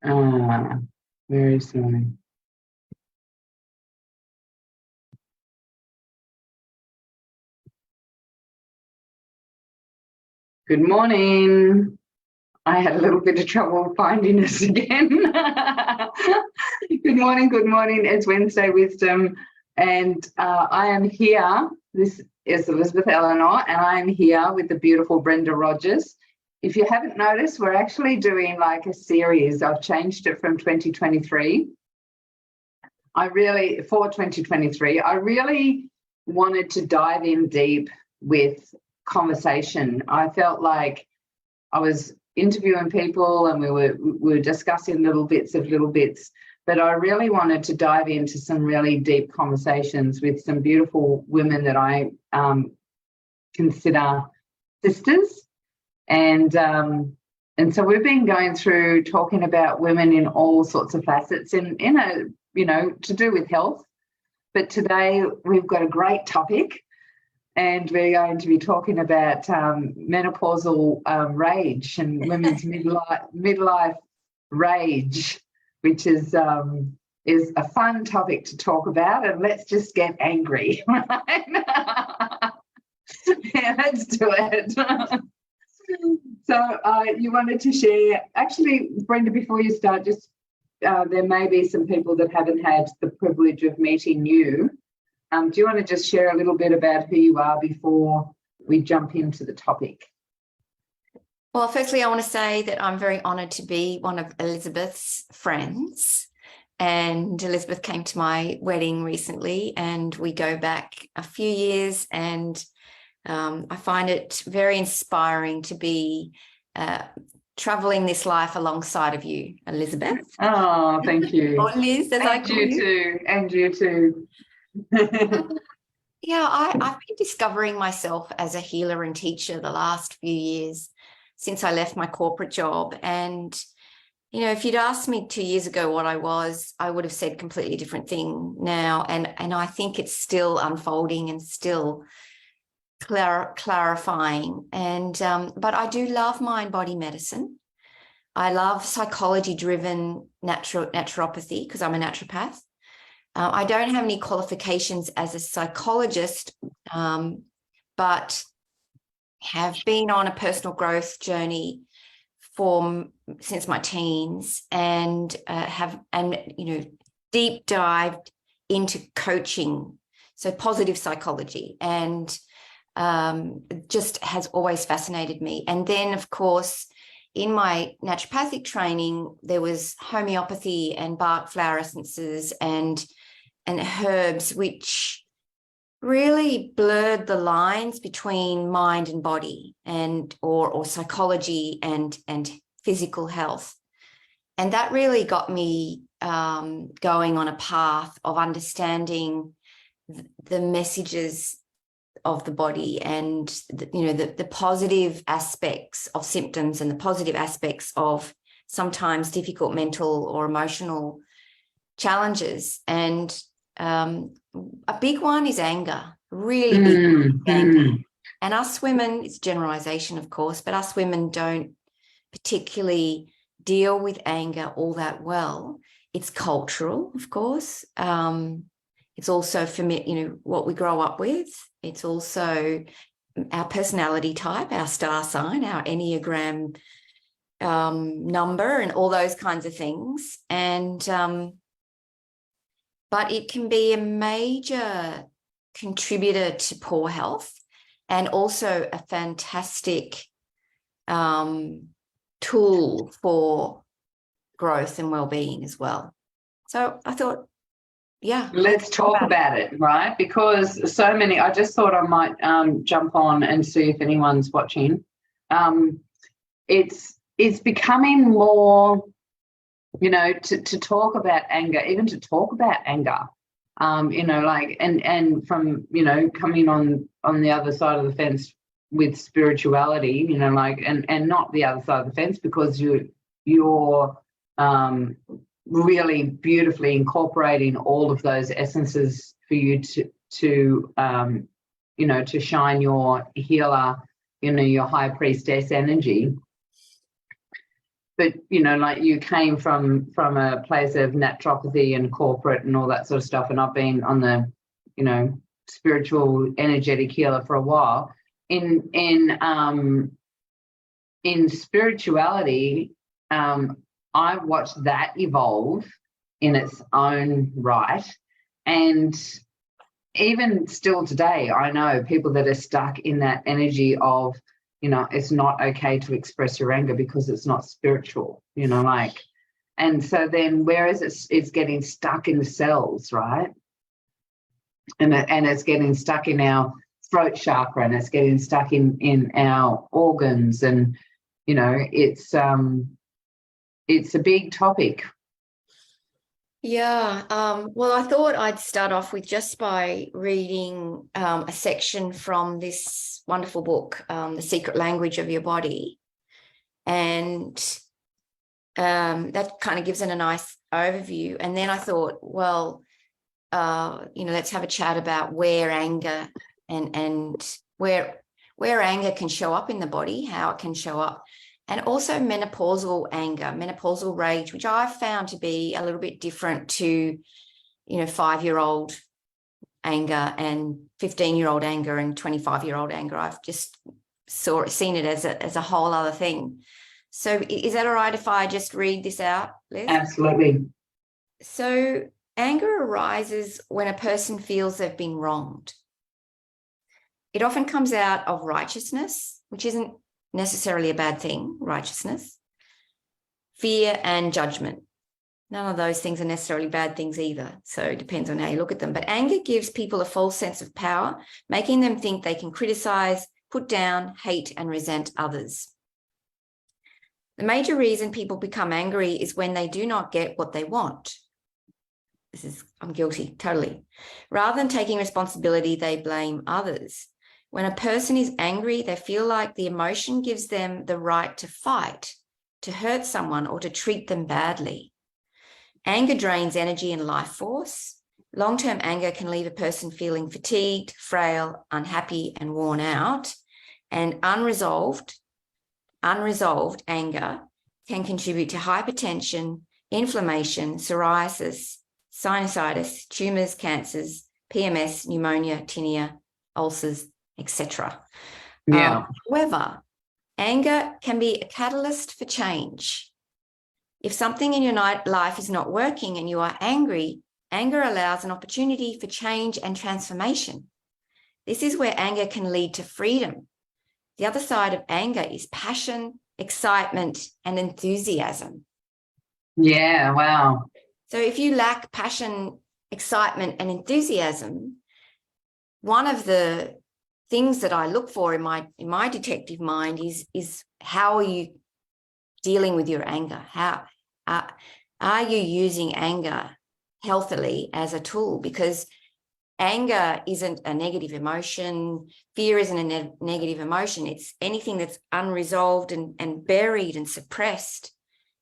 Very sorry. Good morning. I had a little bit of trouble finding us again. Good morning, good morning. It's Wednesday Wisdom, and I am here. This is Elizabeth Eleanor, and I am here with the beautiful Brenda Rogers. If you haven't noticed, we're actually doing like a series. I've changed it from 2023. For 2023, I really wanted to dive in deep with conversation. I felt like I was interviewing people and we were discussing little bits, but I really wanted to dive into some really deep conversations with some beautiful women that I consider sisters. And so we've been going through talking about women in all sorts of facets in to do with health. But today we've got a great topic, and we're going to be talking about menopausal rage and women's midlife rage, which is a fun topic to talk about. And let's just get angry, right? Yeah, let's do it. So you wanted to share, actually, Brenda, before you start, just there may be some people that haven't had the privilege of meeting you. Do you want to just share a little bit about who you are before we jump into the topic? Well, firstly, I want to say that I'm very honoured to be one of Elizabeth's friends. And Elizabeth came to my wedding recently, and we go back a few years, and I find it very inspiring to be travelling this life alongside of you, Elizabeth. Oh, thank you. Or Liz, as I call you. And you too. Yeah, I've been discovering myself as a healer and teacher the last few years since I left my corporate job. And, if you'd asked me 2 years ago what I was, I would have said a completely different thing now. And I think it's still unfolding and still clarifying. And but I do love mind-body medicine. I love psychology-driven naturopathy because I'm a naturopath. I don't have any qualifications as a psychologist, but have been on a personal growth journey since my teens, and deep dived into coaching, so positive psychology, and just has always fascinated me. And then, of course, in my naturopathic training, there was homeopathy and bark flower essences and herbs, which really blurred the lines between mind and body or psychology and physical health. And that really got me going on a path of understanding the messages of the body and the positive aspects of symptoms and the positive aspects of sometimes difficult mental or emotional challenges. And a big one is anger, really big anger. And us women, it's generalization, of course, but us women don't particularly deal with anger all that well. It's cultural, of course. It's also what we grow up with. It's also our personality type, our star sign, our Enneagram number, and all those kinds of things. And but it can be a major contributor to poor health, and also a fantastic tool for growth and well-being as well. So I thought, yeah. Let's talk about it, right? Because I just thought I might jump on and see if anyone's watching. It's becoming more, to talk about anger, even to talk about anger, and from, coming on the other side of the fence with spirituality, and not the other side of the fence, because you're really beautifully incorporating all of those essences for you to shine your healer, your high priestess energy. but you know, like you came from a place of naturopathy and corporate and all that sort of stuff, and I've been on the, you know, spiritual energetic healer for a while. In spirituality, I've watched that evolve in its own right, and even still today, I know people that are stuck in that energy of, you know, it's not okay to express your anger because it's not spiritual, you know, like, and so then whereas it's getting stuck in the cells, right? And it's getting stuck in our throat chakra, and it's getting stuck in our organs, and, you know, it's a big topic. Yeah. Well, I thought I'd start off with just by reading a section from this wonderful book, The Secret Language of Your Body. And that kind of gives it a nice overview. And then I thought, well, you know, let's have a chat about where anger and where anger can show up in the body, how it can show up. And also menopausal anger, menopausal rage, which I've found to be a little bit different to, you know, 5-year-old anger and 15-year-old anger and 25-year-old anger. I've just seen it as a whole other thing. So is that all right if I just read this out, Liz? Absolutely. So anger arises when a person feels they've been wronged. It often comes out of righteousness, which isn't necessarily a bad thing, righteousness, fear and judgment. None of those things are necessarily bad things either. So it depends on how you look at them. But anger gives people a false sense of power, making them think they can criticize, put down, hate, and resent others. The major reason people become angry is when they do not get what they want. I'm guilty, totally. Rather than taking responsibility, they blame others. When a person is angry, they feel like the emotion gives them the right to fight, to hurt someone, or to treat them badly. Anger drains energy and life force. Long-term anger can leave a person feeling fatigued, frail, unhappy, and worn out. And unresolved anger can contribute to hypertension, inflammation, psoriasis, sinusitis, tumours, cancers, PMS, pneumonia, tinea, ulcers, etc. Yeah. However, anger can be a catalyst for change. If something in your life is not working and you are angry, anger allows an opportunity for change and transformation. This is where anger can lead to freedom. The other side of anger is passion, excitement, and enthusiasm. Yeah, wow. So if you lack passion, excitement, and enthusiasm, one of the things that I look for in my detective mind is how are you dealing with your anger? How are you using anger healthily as a tool? Because anger isn't a negative emotion. Fear isn't a negative emotion. It's anything that's unresolved and buried and suppressed.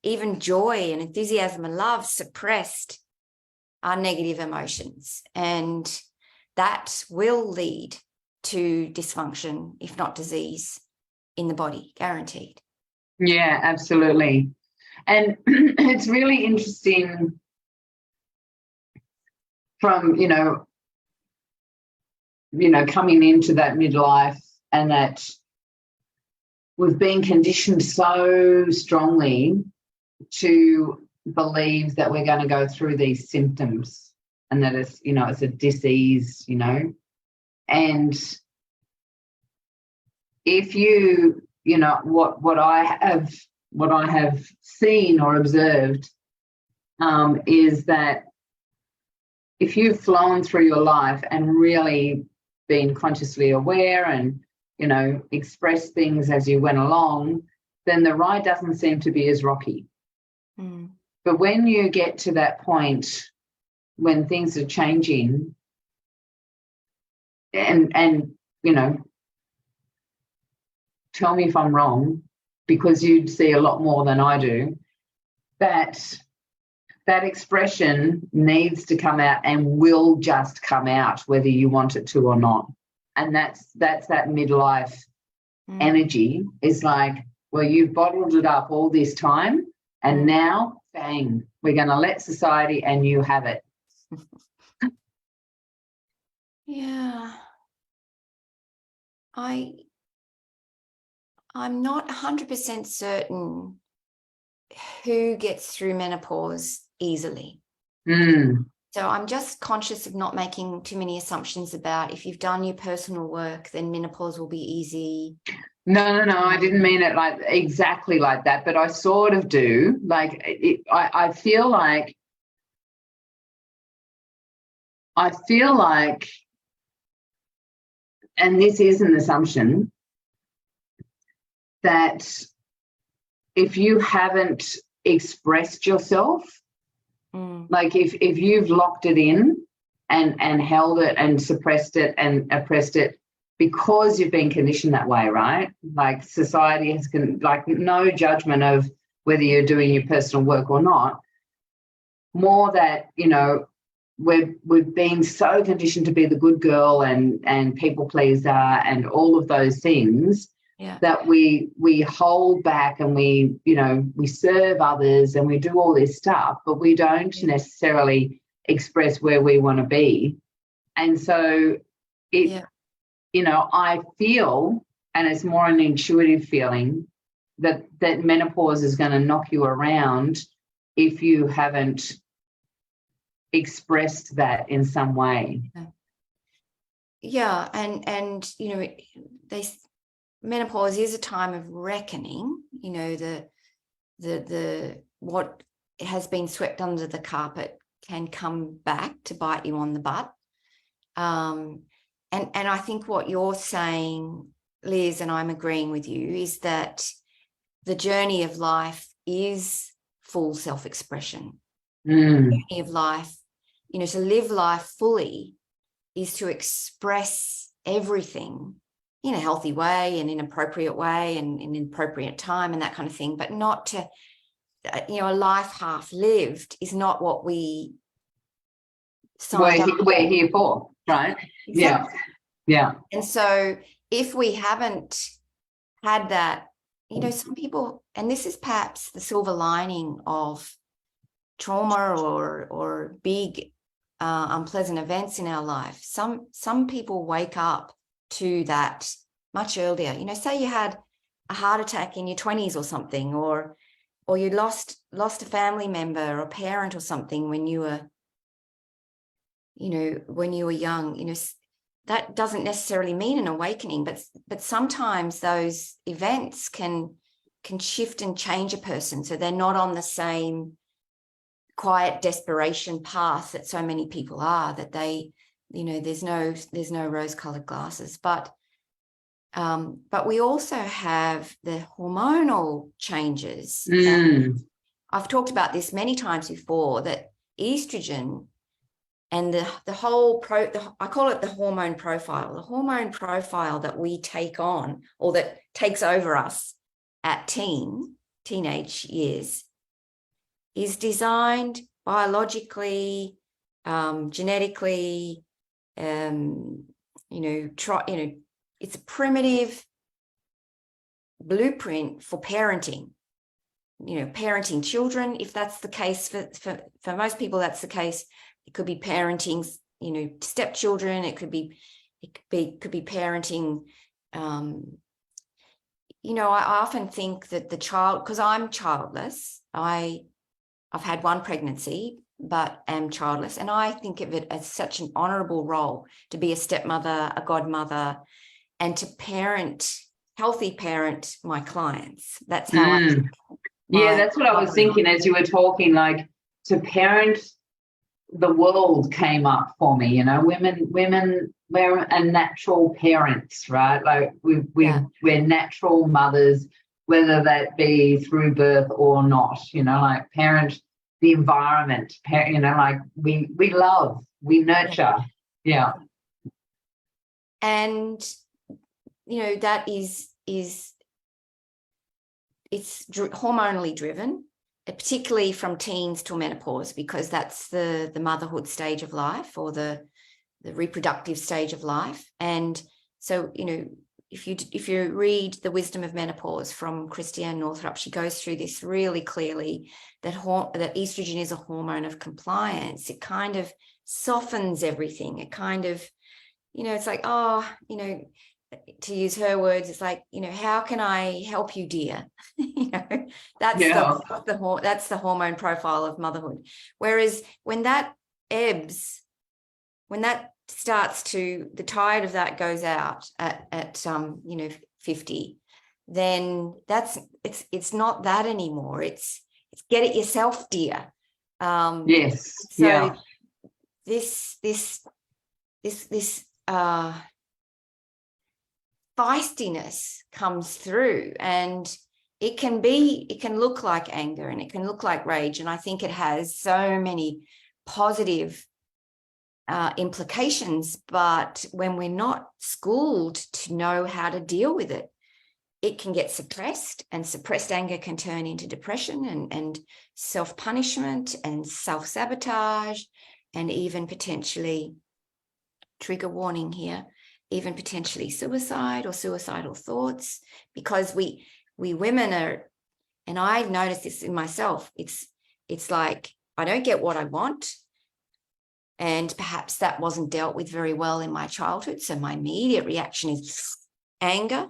Even joy and enthusiasm and love suppressed are negative emotions. And that will lead to dysfunction, if not disease, in the body, guaranteed. Yeah, absolutely. And it's really interesting from, you know, coming into that midlife, and that we've been conditioned so strongly to believe that we're going to go through these symptoms and that it's, you know, it's a disease, you know. And if you know, what I have seen or observed is that if you've flown through your life and really been consciously aware and, you know, express things as you went along, then the ride doesn't seem to be as rocky. Mm. But when you get to that point when things are changing, and you know, tell me if I'm wrong, because you'd see a lot more than I do, that expression needs to come out and will just come out whether you want it to or not. And that's that midlife energy is like, well, you've bottled it up all this time, and now, bang, we're going to let society and you have it. Yeah. I'm not 100% certain who gets through menopause easily. So I'm just conscious of not making too many assumptions about if you've done your personal work, then menopause will be easy. No, I didn't mean it like exactly like that, but I sort of do. Like I feel like and this is an assumption, that if you haven't expressed yourself, like if you've locked it in and held it and suppressed it and oppressed it because you've been conditioned that way, right? Like society has like no judgment of whether you're doing your personal work or not. More that, you know, we've been so conditioned to be the good girl and people pleaser and all of those things, that we hold back and we serve others and we do all this stuff, but we don't necessarily express where we want to be. And so I feel, and it's more an intuitive feeling, that menopause is going to knock you around if you haven't expressed that in some way. Yeah, and menopause is a time of reckoning. You know, the what has been swept under the carpet can come back to bite you on the butt. And I think what you're saying, Liz, and I'm agreeing with you, is that the journey of life is full self-expression. The journey of life, to live life fully is to express everything in a healthy way and in an appropriate way and in an appropriate time and that kind of thing, but not to, a life half lived is not what we signed up for. We're here for, right? Exactly. Yeah. And so if we haven't had that, some people, and this is perhaps the silver lining of trauma or big unpleasant events in our life. Some people wake up to that much earlier. Say you had a heart attack in your 20s or something, or you lost a family member or parent or something when you were young. That doesn't necessarily mean an awakening, but sometimes those events can shift and change a person, so they're not on the same quiet desperation path that so many people are, that they, there's no rose-colored glasses. But we also have the hormonal changes. I've talked about this many times before, that estrogen and the whole I call it the hormone profile that we take on, or that takes over us at teenage years, is designed biologically, genetically, it's a primitive blueprint for parenting. Parenting children, if that's the case for most people, that's the case. It could be parenting, stepchildren. It could be parenting. I often think that the child, because I'm childless, I've had one pregnancy, but am childless, and I think of it as such an honourable role to be a stepmother, a godmother, and to healthy parent my clients. That's how that's what I was thinking as you were talking, like to parent the world came up for me. Women, we're a natural parents, right? Like we're natural mothers, whether that be through birth or not. Like parent the environment. Like we love, we nurture. Yeah. And that is it's hormonally driven, particularly from teens to menopause, because that's the motherhood stage of life, or the reproductive stage of life. And so, if you read The Wisdom of Menopause from Christiane Northrup, she goes through this really clearly, that estrogen is a hormone of compliance. It kind of softens everything. It kind of, it's like, oh, to use her words, it's like, how can I help you, dear? That's the hormone profile of motherhood. Whereas when that ebbs, when that starts to, the tide of that goes out at 50, then it's not that anymore. It's get it yourself, dear. Yes. So yeah. this feistiness comes through, and it can look like anger, and it can look like rage. And I think it has so many positive implications, but when we're not schooled to know how to deal with it, it can get suppressed, and suppressed anger can turn into depression and self-punishment and self-sabotage, and even potentially, trigger warning here, even potentially suicide or suicidal thoughts, because we women are, and I've noticed this in myself, it's like, I don't get what I want, and perhaps that wasn't dealt with very well in my childhood, so my immediate reaction is anger.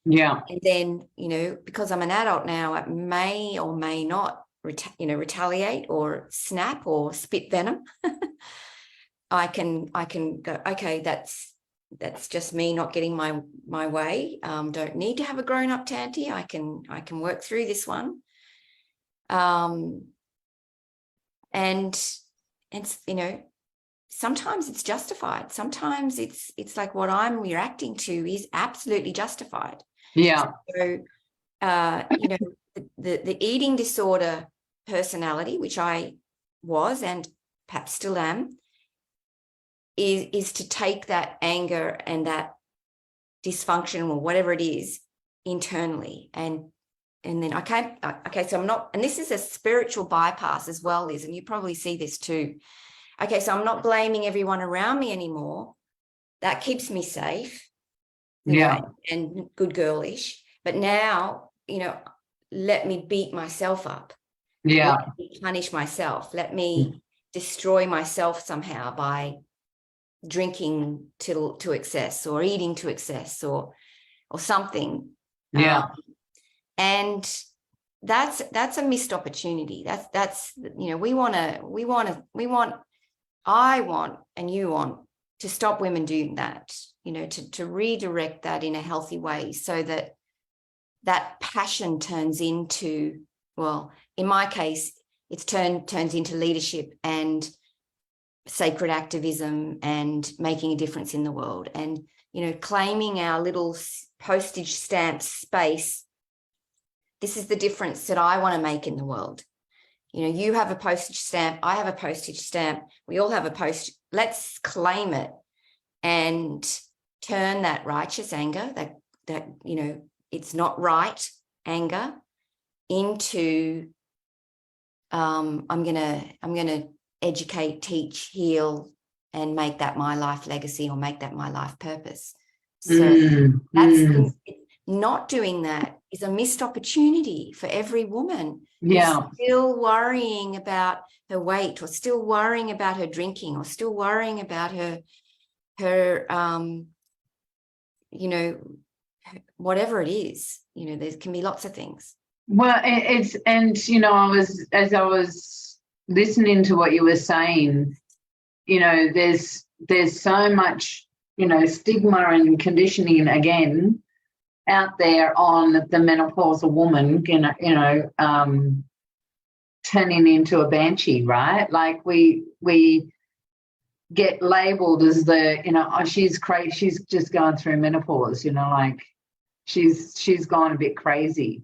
Yeah. And then, because I'm an adult now, I may or may not retaliate or snap or spit venom. I can go, okay, that's just me not getting my way. Don't need to have a grown-up tanty. I can work through this one. And sometimes it's justified. Sometimes it's like what I'm reacting to is absolutely justified. Yeah. So, the eating disorder personality, which I was and perhaps still am, is to take that anger and that dysfunction or whatever it is internally, and then okay, so I'm not, and this is a spiritual bypass as well, Liz, and you probably see this too. Okay, so I'm not blaming everyone around me anymore. That keeps me safe, and good girlish. But now, let me beat myself up. Yeah. Let me punish myself. Let me destroy myself somehow by drinking to excess, or eating to excess, or something. Yeah. And that's a missed opportunity. I want, and you want, to stop women doing that, to redirect that in a healthy way, so that passion turns into, well, in my case, it's turns into leadership and sacred activism and making a difference in the world, and claiming our little postage stamp space. This is the difference that I want to make in the world. You have a postage stamp, I have a postage stamp, we all have a let's claim it and turn that righteous anger, that it's not right anger, into I'm gonna educate, teach, heal, and make that my life legacy, or make that my life purpose. So not doing that is a missed opportunity for every woman who's still worrying about her weight, or still worrying about her drinking, or still worrying about her whatever it is. There can be lots of things. Well, as I was listening to what you were saying, there's so much, stigma and conditioning again out there on the menopausal woman, turning into a banshee, right? Like we get labeled as she's crazy, she's just going through menopause, like she's gone a bit crazy.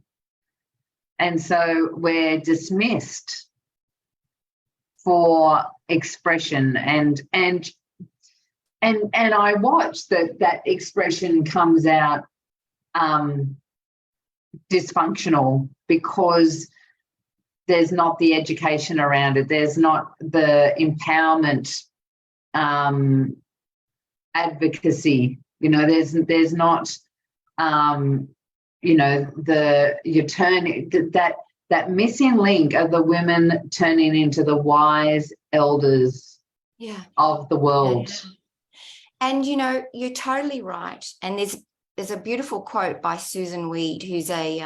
And so we're dismissed for expression, and I watch that expression comes out dysfunctional, because there's not the education around it, there's not the empowerment advocacy, there's not you know, that missing link of the women turning into the wise elders of the world. Yeah. And, you know, you're totally right. And there's a beautiful quote by Susan Weed, who's a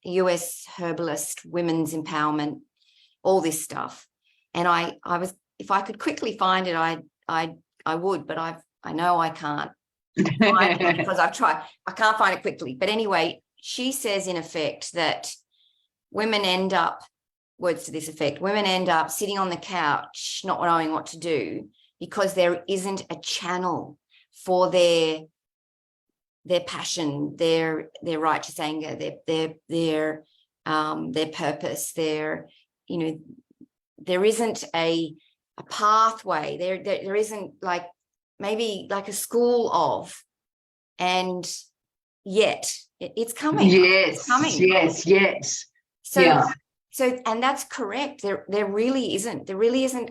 US herbalist, women's empowerment, all this stuff. And I was, if I could quickly find it, I would, but I know I can't find it because I've tried. I can't find it quickly. But anyway, she says in effect that women end up, words to this effect, women end up sitting on the couch, not knowing what to do, because there isn't a channel for their passion, their righteous anger, their purpose, their, you know, there isn't a pathway, there isn't like maybe like a school of, and yet it's coming. Yes, it's coming. yes. So and that's correct. There really isn't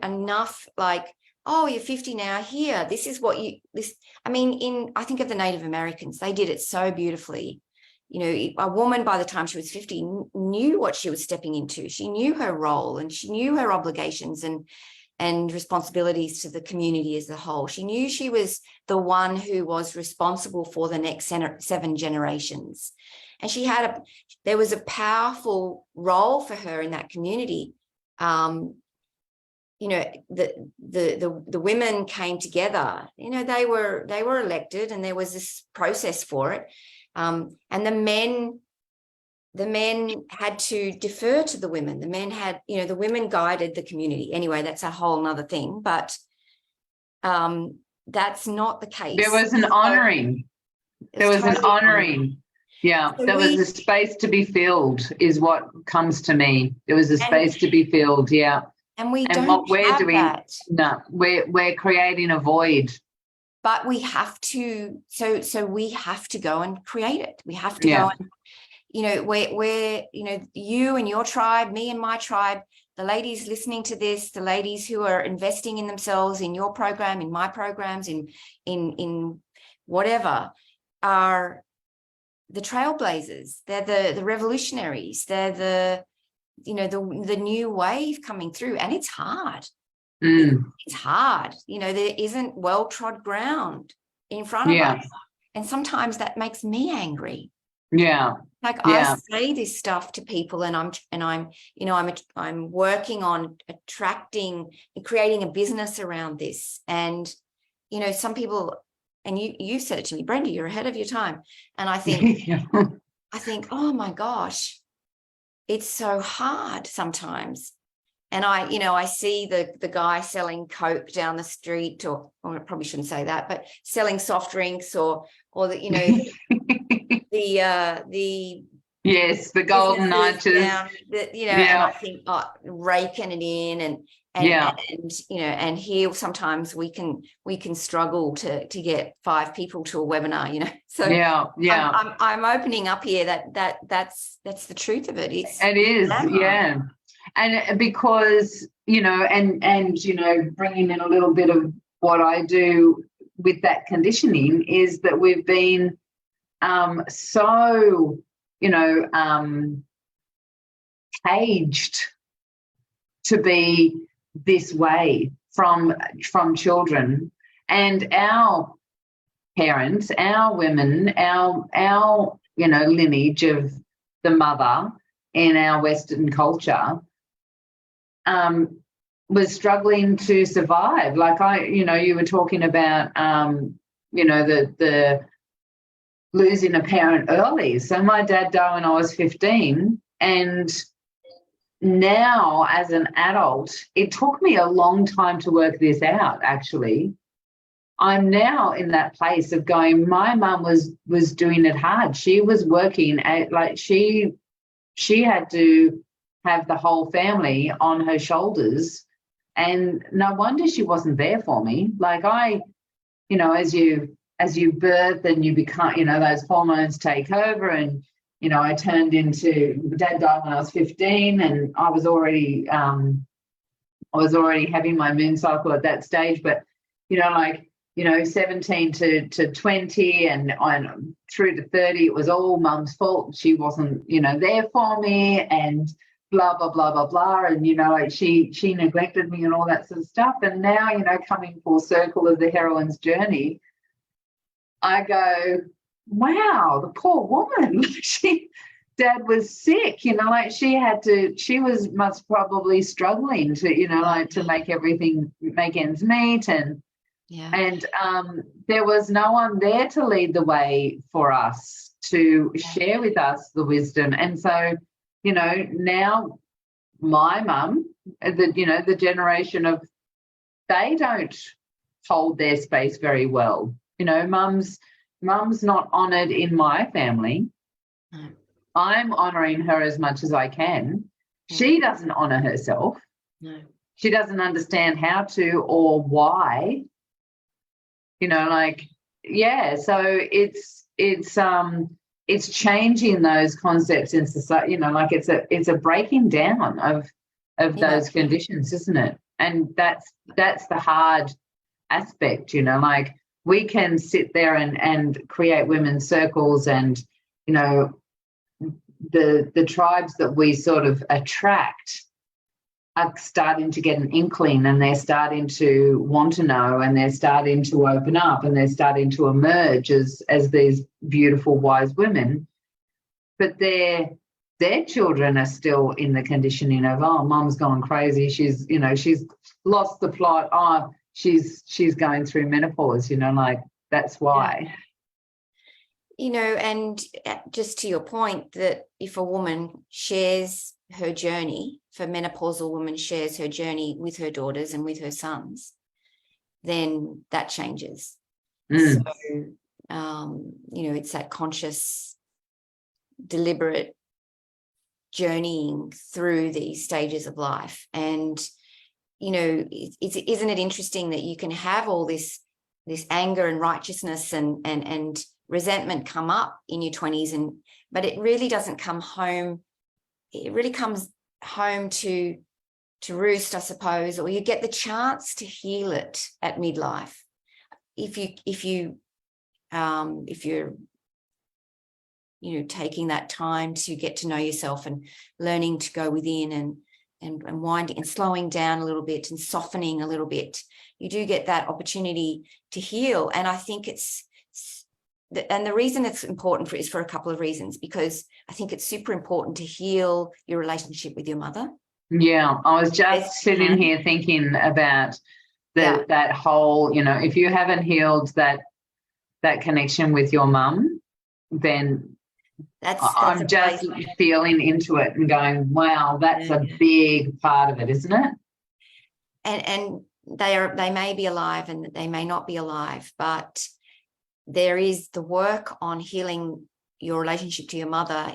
enough like, oh, you're 50 now, here, this is what I mean, I think of the Native Americans, they did it so beautifully. You know, a woman by the time she was 50 knew what she was stepping into. She knew her role and she knew her obligations and responsibilities to the community as a whole. She knew she was the one who was responsible for the next 7 generations. And there was a powerful role for her in that community. You know, the women came together, you know, they were elected and there was this process for it. And the men had to defer to the women. The men had, you know, the women guided the community. Anyway, that's a whole nother thing, but that's not the case. There was an honouring. There was an honouring. Yeah, so there was a space to be filled is what comes to me. There was a space to be filled, yeah. And we don't what we're have doing, that. No, we're creating a void. But we have to, so we have to go and create it. We have to go and, you know, we're, you know, you and your tribe, me and my tribe, the ladies listening to this, the ladies who are investing in themselves, in your program, in my programs, in whatever, are the trailblazers. They're the revolutionaries. They're the, you know, the new wave coming through, and it's hard. It's hard. You know, there isn't well-trod ground in front of us. And sometimes that makes me angry. Yeah. Like I say this stuff to people and I'm, you know, I'm working on attracting and creating a business around this. And, you know, some people, and you said it to me, Brenda, you're ahead of your time. And I think, oh my gosh, it's so hard sometimes. And I see the guy selling Coke down the street, or I probably shouldn't say that, but selling soft drinks or the, you know, the yes, the golden nudges, you know, and I think raking it in and you know, and here sometimes we can struggle to get 5 people to a webinar, you know. So I'm opening up here that's the truth of it. It is, and because, you know, and you know, bringing in a little bit of what I do with that conditioning is that we've been so, you know, caged to be this way from children, and our parents, our women, our you know, lineage of the mother in our Western culture was struggling to survive. Like you know, you were talking about you know, the losing a parent early. So my dad died when I was 15, and now as an adult, it took me a long time to work this out, actually. I'm now in that place of going, my mum was doing it hard. She was working at, like, she had to have the whole family on her shoulders, and no wonder she wasn't there for me. Like, you know, as you birth and you become, you know, those hormones take over, and you know, I turned into, Dad died when I was 15, and I was already having my moon cycle at that stage. But, you know, like, 17 to 20 and through to 30, it was all mum's fault. She wasn't, there for me and blah, blah, blah, blah, blah. And, like she neglected me and all that sort of stuff. And now, coming full circle of the heroine's journey, I go, wow, the poor woman. Dad was sick, she was most probably struggling to, to make ends meet. And there was no one there to lead the way for us, to share with us the wisdom. And so, now my mum, the generation of, they don't hold their space very well. Mum's not honoured in my family. No. I'm honouring her as much as I can. She doesn't honour herself. No. She doesn't understand how to or why. So it's changing those concepts in society. It's a breaking down of those conditions, isn't it? And that's the hard aspect. We can sit there and create women's circles, and the tribes that we sort of attract are starting to get an inkling, and they're starting to want to know, and they're starting to open up, and they're starting to emerge as these beautiful, wise women. But their children are still in the conditioning of, oh, mum's gone crazy. She's lost the plot. Oh, she's going through menopause, that's why. And just to your point, that if a woman shares her journey, if a menopausal woman shares her journey with her daughters and with her sons, then that changes. So, it's that conscious, deliberate journeying through these stages of life. And, isn't it interesting that you can have all this anger and righteousness and resentment come up in your 20s, but it really doesn't come home. It really comes home to roost, I suppose, or you get the chance to heal it at midlife. If you're taking that time to get to know yourself and learning to go within and winding and slowing down a little bit and softening a little bit, you do get that opportunity to heal. And I think the reason it's important is for a couple of reasons, because I think it's super important to heal your relationship with your mother. Yeah, I was just sitting here thinking about that whole, if you haven't healed that connection with your mum, then I'm just feeling into it and going, wow, that's a big part of it, isn't it? And they may be alive and they may not be alive, but there is the work on healing your relationship to your mother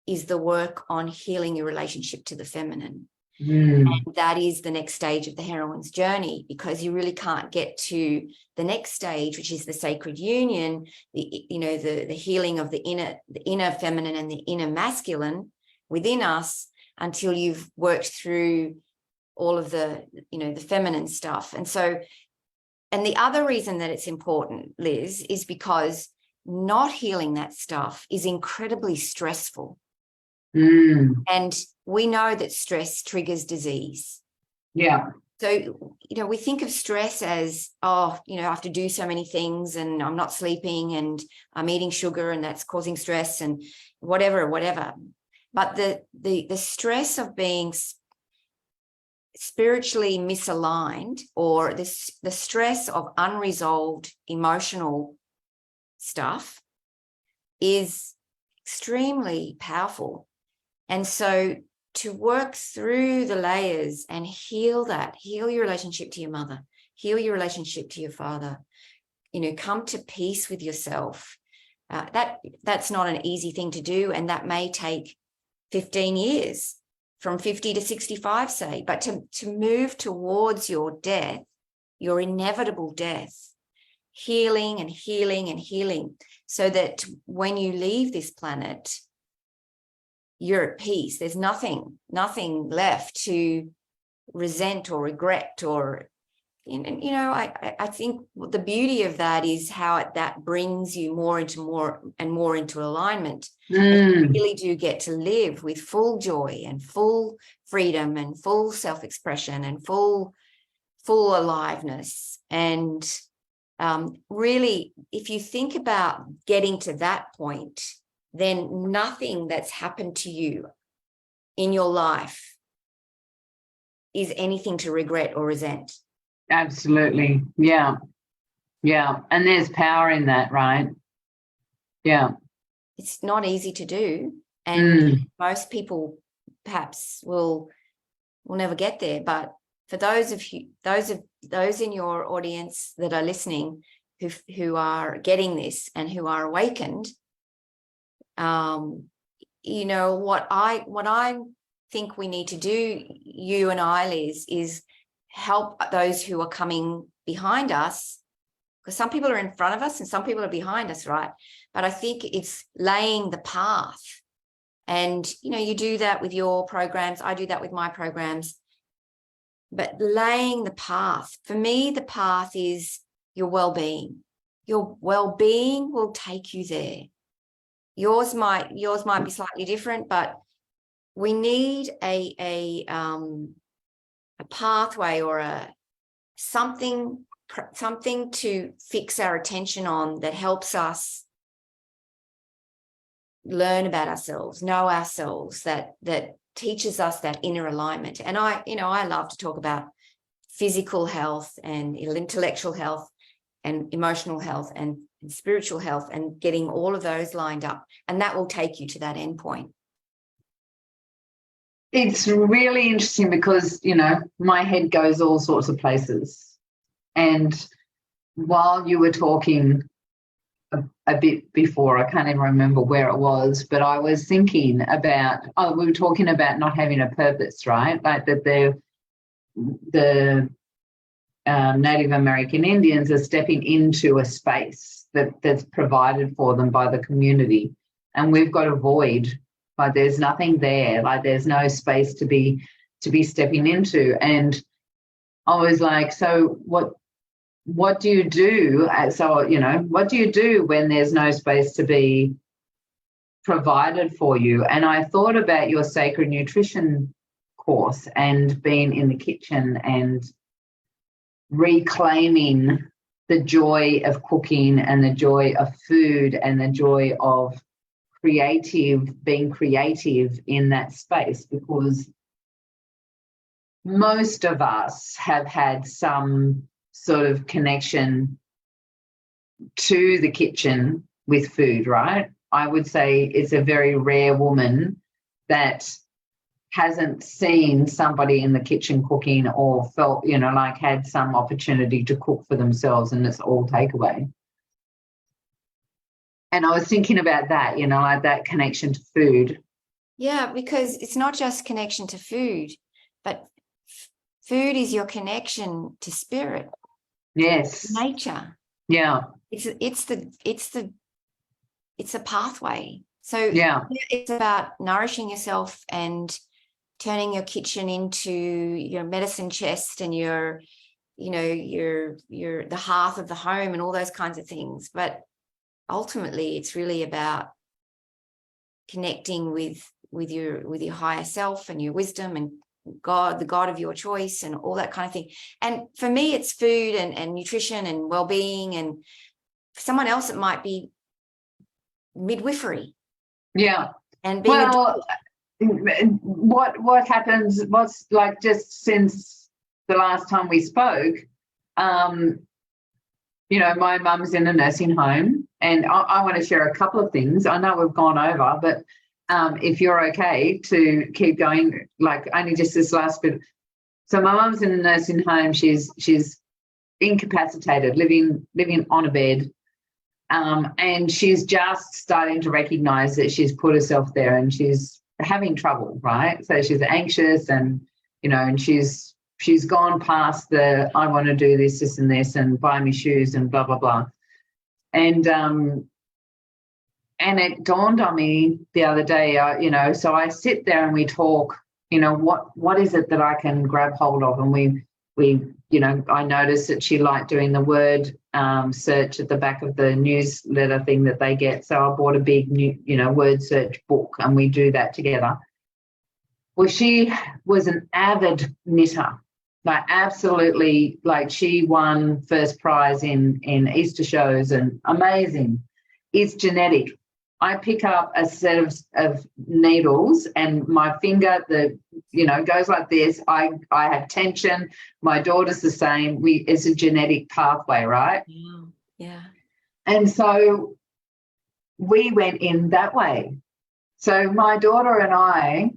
is the work on healing your relationship to the feminine. And that is the next stage of the heroine's journey, because you really can't get to the next stage, which is the sacred union, the healing of the inner feminine and the inner masculine within us, until you've worked through all of the feminine stuff. And the other reason that it's important, Liz, is because not healing that stuff is incredibly stressful. And we know that stress triggers disease. Yeah. So, we think of stress as, I have to do so many things and I'm not sleeping and I'm eating sugar and that's causing stress and whatever. But the stress of being spiritually misaligned, or the stress of unresolved emotional stuff, is extremely powerful. And so to work through the layers and heal your relationship to your mother, heal your relationship to your father, come to peace with yourself. That's not an easy thing to do, and that may take 15 years, from 50 to 65, say. But to move towards your death, your inevitable death, healing and healing and healing, so that when you leave this planet, you're at peace. There's nothing left to resent or regret, or I think the beauty of that is how that brings you more and more into alignment. And you really do get to live with full joy and full freedom and full self-expression and full aliveness. And really, if you think about getting to that point, then nothing that's happened to you in your life is anything to regret or resent. Absolutely. Yeah. Yeah. And there's power in that, right? Yeah. It's not easy to do. And most people perhaps will never get there. But for those in your audience that are listening who are getting this and who are awakened, what I think we need to do, you and I, Liz, is help those who are coming behind us, because some people are in front of us and some people are behind us, right? But I think it's laying the path. And, you do that with your programs. I do that with my programs. But laying the path, for me, the path is your well-being. Your well-being will take you there. Yours might be slightly different, but we need a pathway or something to fix our attention on that helps us learn about ourselves, know ourselves, that teaches us that inner alignment. And I love to talk about physical health and intellectual health and emotional health and spiritual health, and getting all of those lined up, and that will take you to that end point. It's really interesting because, my head goes all sorts of places. And while you were talking a bit before, I can't even remember where it was, but I was thinking about, we were talking about not having a purpose, right? Like that the Native American Indians are stepping into a space that's provided for them by the community. And we've got a void. Like there's nothing there, like there's no space to be stepping into. And I was like, so what do you do? So, what do you do when there's no space to be provided for you? And I thought about your sacred nutrition course and being in the kitchen and reclaiming the joy of cooking and the joy of food and the joy of being creative in that space, because most of us have had some sort of connection to the kitchen with food, right? I would say it's a very rare woman that hasn't seen somebody in the kitchen cooking or felt, like had some opportunity to cook for themselves, and it's all takeaway. And I was thinking about that, like that connection to food. Yeah, because it's not just connection to food, but food is your connection to spirit. Yes. Nature. Yeah. It's a pathway. So yeah, it's about nourishing yourself and turning your kitchen into your medicine chest and your the hearth of the home and all those kinds of things. But ultimately, it's really about connecting with your higher self and your wisdom and God, the God of your choice, and all that kind of thing. And for me, it's food and nutrition and well-being. And for someone else, it might be midwifery. Yeah. And being what happens, what's like, just since the last time we spoke, my mum's in a nursing home, and I want to share a couple of things. I know we've gone over, but if you're okay to keep going, like only just this last bit. So my mum's in a nursing home. She's incapacitated, living on a bed. And she's just starting to recognize that she's put herself there and she's having trouble, right? So she's anxious and she's gone past the, I want to do this and this and buy me shoes and blah, blah, blah. And it dawned on me the other day, so I sit there and we talk, what is it that I can grab hold of? And we I noticed that she liked doing the word search at the back of the newsletter thing that they get. So I bought a big new, word search book, and we do that together. Well, she was an avid knitter, like absolutely, like she won first prize in Easter shows, and amazing. It's genetic. I pick up a set of needles, and my finger, goes like this. I have tension. My daughter's the same. It's a genetic pathway, right? Yeah. And so we went in that way. So my daughter and I,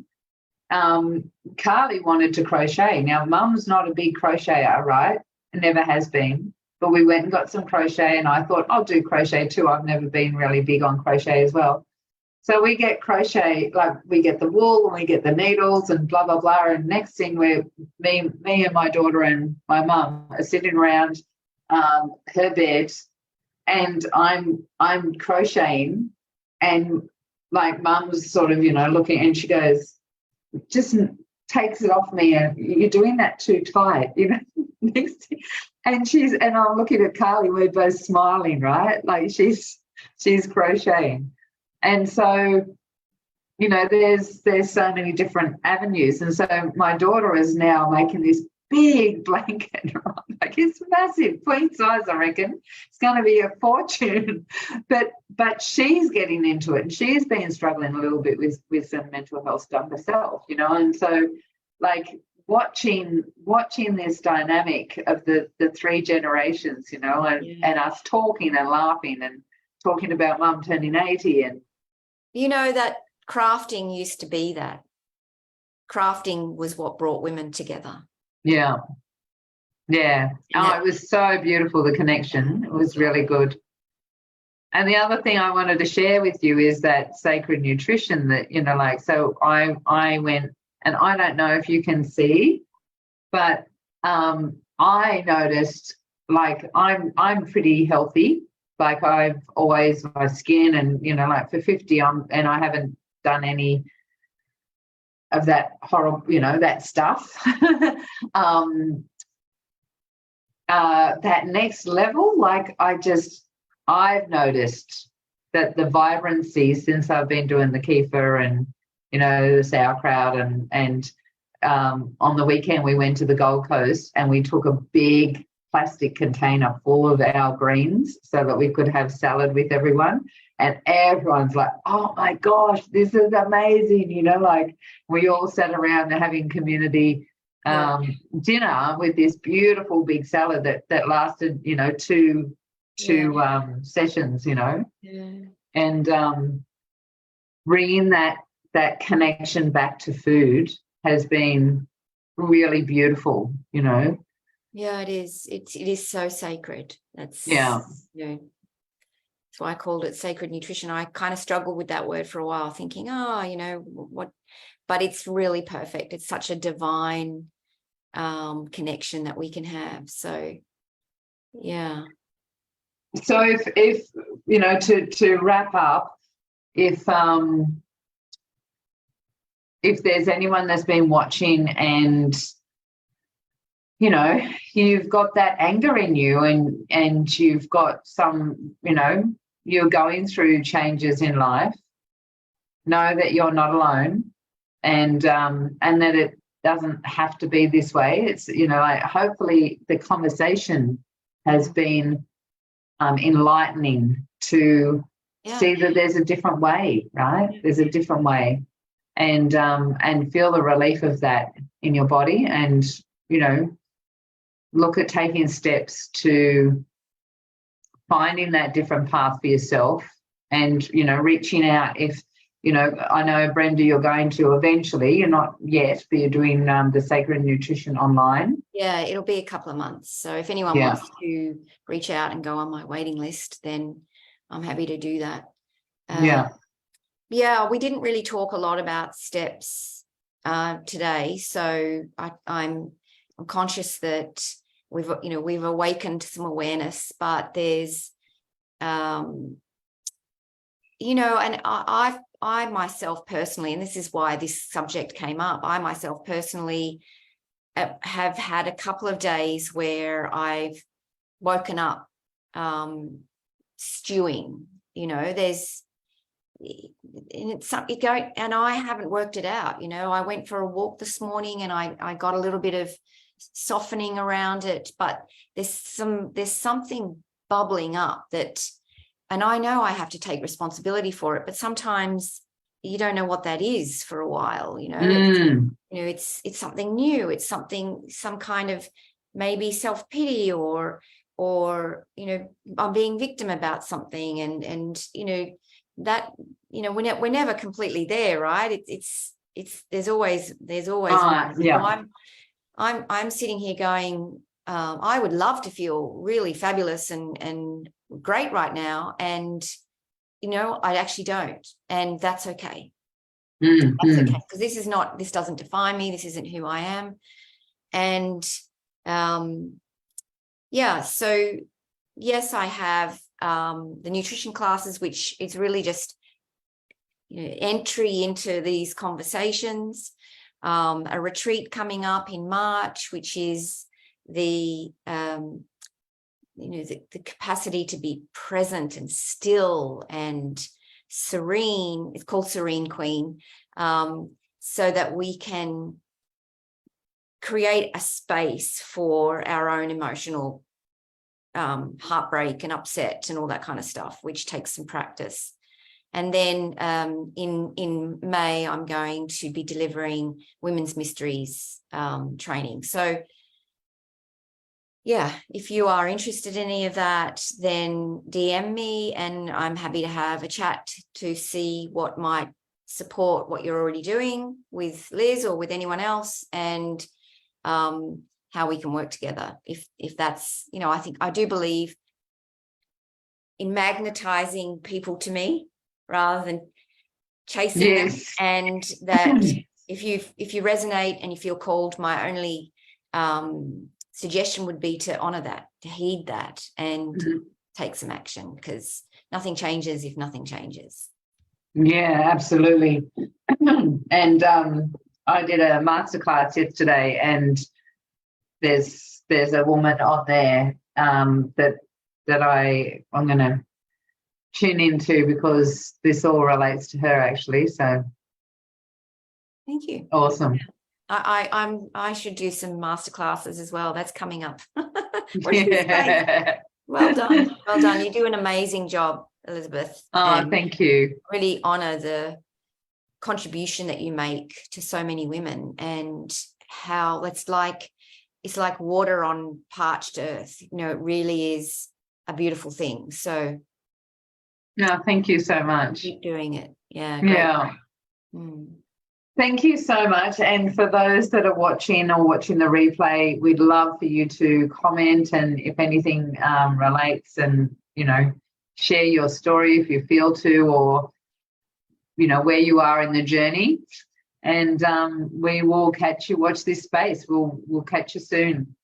Carly wanted to crochet. Now, Mum's not a big crocheter, right? It never has been. But we went and got some crochet, and I thought, I'll do crochet too. I've never been really big on crochet as well. So we get crochet, like we get the wool and we get the needles and blah, blah, blah. And next thing, me and my daughter and my mum are sitting around her bed, and I'm crocheting, and like Mum's sort of, looking, and she goes, just takes it off me, and you're doing that too tight, next thing. And I'm looking at Carly, we're both smiling, right? Like she's crocheting. And so, there's so many different avenues. And so my daughter is now making this big blanket, right? Like it's massive, queen size, I reckon. It's going to be a fortune. But she's getting into it, and she's been struggling a little bit with some mental health stuff herself, and so like watching this dynamic of the three generations, and us talking and laughing and talking about Mum turning 80. And that crafting used to be that. Crafting was what brought women together. Yeah. It was so beautiful, the connection. It was really good. And the other thing I wanted to share with you is that sacred nutrition that, so I went, and I don't know if you can see, but I noticed, like, I'm pretty healthy. Like I've always, my skin, and, like for 50, and I haven't done any of that horrible, that stuff. That next level, like I've noticed that the vibrancy since I've been doing the kefir and, the sauerkraut, and on the weekend we went to the Gold Coast and we took a big plastic container full of our greens so that we could have salad with everyone. And everyone's like, oh my gosh, this is amazing. Like we all sat around having community dinner with this beautiful big salad that lasted, two sessions, and bringing that connection back to food has been really beautiful, Yeah, it is. It is so sacred. That's that's why I called it sacred nutrition. I kind of struggled with that word for a while, thinking, what? But it's really perfect. It's such a divine connection that we can have. So, yeah. So if to wrap up, if there's anyone that's been watching and you've got that anger in you, and you've got some, you're going through changes in life, know that you're not alone, and that it doesn't have to be this way. It's, like hopefully the conversation has been enlightening to see that there's a different way, right? There's a different way, and feel the relief of that in your body, and, look at taking steps to finding that different path for yourself, and, reaching out. If, I know, Brenda, you're going to eventually, you're not yet, but you're doing the sacred nutrition online. Yeah, it'll be a couple of months. So if anyone wants to reach out and go on my waiting list, then I'm happy to do that. We didn't really talk a lot about steps today. So I'm conscious that we've awakened some awareness, but there's, and I myself personally, and this is why this subject came up, I myself personally have had a couple of days where I've woken up stewing, you know, and it's something and I haven't worked it out. You know, I went for a walk this morning and I got a little bit of softening around it, but there's something bubbling up that, and I know I have to take responsibility for it, but sometimes you don't know what that is for a while, you know. It's something new, it's some kind of maybe self-pity or you know, I'm being victim about something, and you know, that, you know, we're never completely there, right? It's there's always yeah. I'm sitting here going, I would love to feel really fabulous and great right now, and you know, I actually don't, and that's okay. That's okay, because this doesn't define me. This isn't who I am. And yeah, so yes, I have the nutrition classes, which is really just, you know, entry into these conversations. A retreat coming up in March, which is the you know, the capacity to be present and still and serene. It's called Serene Queen, so that we can create a space for our own emotional heartbreak and upset and all that kind of stuff, which takes some practice. And then in May, I'm going to be delivering Women's Mysteries training. So yeah, if you are interested in any of that, then DM me and I'm happy to have a chat to see what might support what you're already doing with Liz or with anyone else, and how we can work together. If that's, you know, I do believe in magnetizing people to me rather than chasing them, and that if you resonate and you feel called, my only suggestion would be to honor that, to heed that, and take some action, because nothing changes if nothing changes. Yeah, absolutely. And I did a masterclass yesterday, and there's a woman on there that I'm going to tune into, because this all relates to her actually. So thank you. Awesome. I should do some masterclasses as well. That's coming up. Yeah. Well done. Well done. You do an amazing job, Elizabeth. Oh, thank you. Really honor the contribution that you make to so many women, and how it's like water on parched earth. You know, it really is a beautiful thing. So no, thank you so much. Keep doing it. Yeah. Great. Yeah. Thank you so much. And for those that are watching the replay, we'd love for you to comment, and if anything relates, and, you know, share your story if you feel to, or, you know, where you are in the journey. And we will catch you. Watch this space. We'll catch you soon.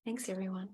Thanks, everyone.